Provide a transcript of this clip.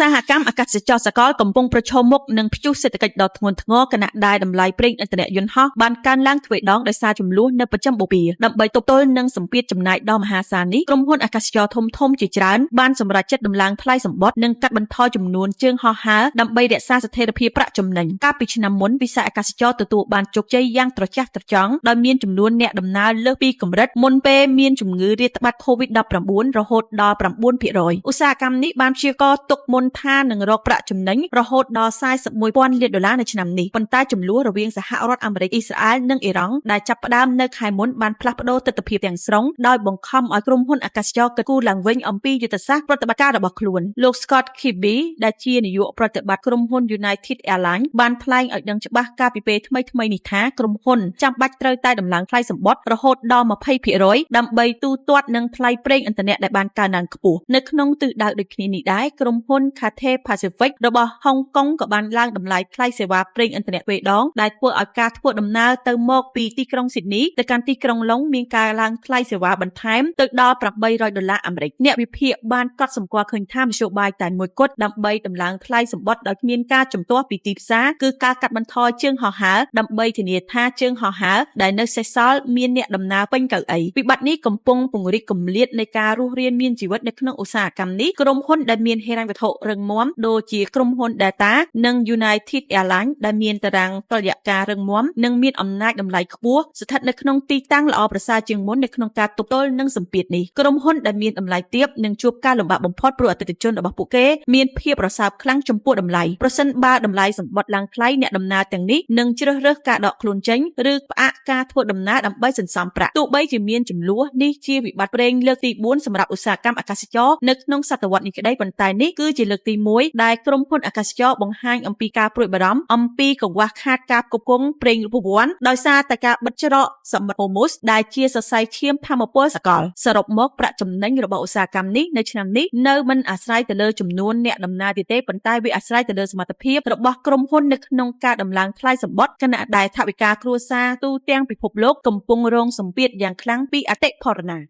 សាហកម្មអាកាសចរណ៍សកលកំពុងប្រឈមមុខនឹងព្យុះសេដ្ឋកិច្ចដ៏ធ្ងន់ធ្ងរខណៈដែលតម្លៃប្រេងឥន្ធនៈយន្តហោះបានកើនឡើងទ្វេដងដោយសារជម្លោះនៅបស្ចិមបូព៌ាដើម្បីទប់ទល់នឹងសម្ពាធចំណាយដ៏មហាសាលនេះក្រុមហ៊ុនអាកាសចរណ៍ធំៗជាច្រើនបានសម្រេចចិត្តដំឡើងថ្លៃសំបុត្រនិងកាត់បន្ថយចំនួនជើងហោះហើរដើម្បីរក្សាស្ថិរភាពប្រាក់ចំណេញកាលពីឆ្នាំមុនវិស័យអាកាសចរណ៍ទទួលបានជោគជ័យយ៉ាងត្រចះត្រចង់ដោយមានចំនួនអ្នកដំណើរលើសពីកម្រិតមុនពេលមានជំងឺរាតត្បាត COVID-19 រហូតដល់ 9%ឧស្សាហកម្មនេះបានព្យាករណ៍ទុកមុនថានឹងរកប្រាក់ចំណេញរហូតដល់$41,000 លាននៅឆ្នាំនេះប៉ុន្តែចំនួនរវាងសហរដ្ឋអាមេរិកអ៊ីស្រាអែលនិងអ៊ីរ៉ង់ដែលចាប់ផ្ដើមនៅខែមុនបានផ្លាស់ប្ដូរទិដ្ឋភាពទាំងស្រុងដោយបង្ខំឲ្យក្រុមហ៊ុនអាកាសចរណ៍គិតគូរឡើងវិញអំពីយុទ្ធសាស្ត្រប្រតិបត្តិការរបស់ខ្លួនលោក Scott Kirby ដែលជានាយកប្រតិបត្តិក្រុមហ៊ុន United Airlines បានថ្លែងឲ្យដឹងច្បាស់កាលពីពេលថ្មីៗនេះថាក្រុមហ៊ុនចាំបាច់ត្រូវតែដំឡើងថ្លៃសំបុត្ររហូតដល់ 20% ដើម្បីទូទាត់នឹងថ្លៃប្រេងឥន្ធនៈដែលបានកើនឡើងខ្ពស់នៅក្នុងទិសដៅដូចគ្នានេះដែរក្រុមហ៊ុន Cathay Pacific របស់ហុងកុងក៏បានឡើងតម្លៃថ្លៃសេវាប្រេងឥន្ធនៈទ្វេដងដែលធ្វើឲ្យការធ្វើដំណើរទៅមកពីទីក្រុងស៊ីដនីទៅកាន់ទីក្រុងឡុងមានការឡើងថ្លៃសេវាបន្ថែមទៅដល់$800អាមេរិកអ្នកវិភាគបានកត់សម្គាល់ឃើញថាមធ្យោបាយតែមួយគត់ដើម្បីដំឡើងថ្លៃសំបុត្រដោយគ្មានការជំទាស់ពីទីផ្សារគឺការកាត់បន្ថយជើងហោះហើរដើម្បីធានាថាជើងហោះហើរដែលនៅសេសសល់មានអ្នកដំណើរពេញកៅអីវិបត្តិនេះកំពុងពង្រីកគម្លាតនៃការរស់រានមានជីវិតនៅក្នុងឧស្សាហកម្មនេះក្រុមហ៊ុនដែលមានហិរញ្ញវត្ថុរឹងមាំដូចជាក្រុមហ៊ុន Delta និង United Airlines ដែលមានតារាងតុល្យការរឹងមាំនិងមានអំណាចតម្លៃខ្ពស់ស្ថិតនៅក្នុងទីតាំងល្អប្រសើរជាងមុននៅក្នុងការទប់ទល់នឹងសម្ពាធនេះក្រុមហ៊ុនដែលមានតម្លៃទាបនឹងជួបការលំបាកបំផុតព្រោះអតិថិជនរបស់ពួកគេមានភាពរសើបខ្លាំងចំពោះតម្លៃប្រសិនបើតម្លៃសំបុត្រឡើងថ្លៃអ្នកដំណើរទាំងនេះនឹងជ្រើសរើសការដកខ្លួនចេញឬផ្អាកការធ្វើដំណើរដើម្បីសន្សំប្រាក់ទោះបីជាមានចំនួននេះជាវិបត្តិប្រេងលើកទី4សម្រាប់ឧស្សាហកម្មអាកាសចរណ៍នៅក្នុងសតវត្សនេះក្តីប៉ុន្តែនេះគឺជាលើកទី1ដែលក្រុមហ៊ុនអាកាសចរណ៍បង្ហាញអំពីការព្រួយបារម្ភអំពីកង្វះខាតការផ្គត់ផ្គង់ប្រេងរូបវ័ន្តដោយសារតែការបិទច្រកសមុទ្រហូមូសដែលជាសរសៃឈាមថាមពលសកលសរុបមកប្រាក់ចំណេញរបស់ឧស្សាហកម្មនេះនៅឆ្នាំនេះនៅមិនអាស្រ័យទៅលើចំនួនអ្នកដំណើរទេប៉ុន្តែវាអាស្រ័យទៅលើសមត្ថភាពរបស់ក្រុមហ៊ុននៅក្នុងការដំឡើងថ្លៃសំបុត្រខណៈដែលថវិកាគ្រួសារទូទាំងពិភពលោកកំពុងរងសម្ពាធយ៉ាងខ្លាំងពីអតិផរណា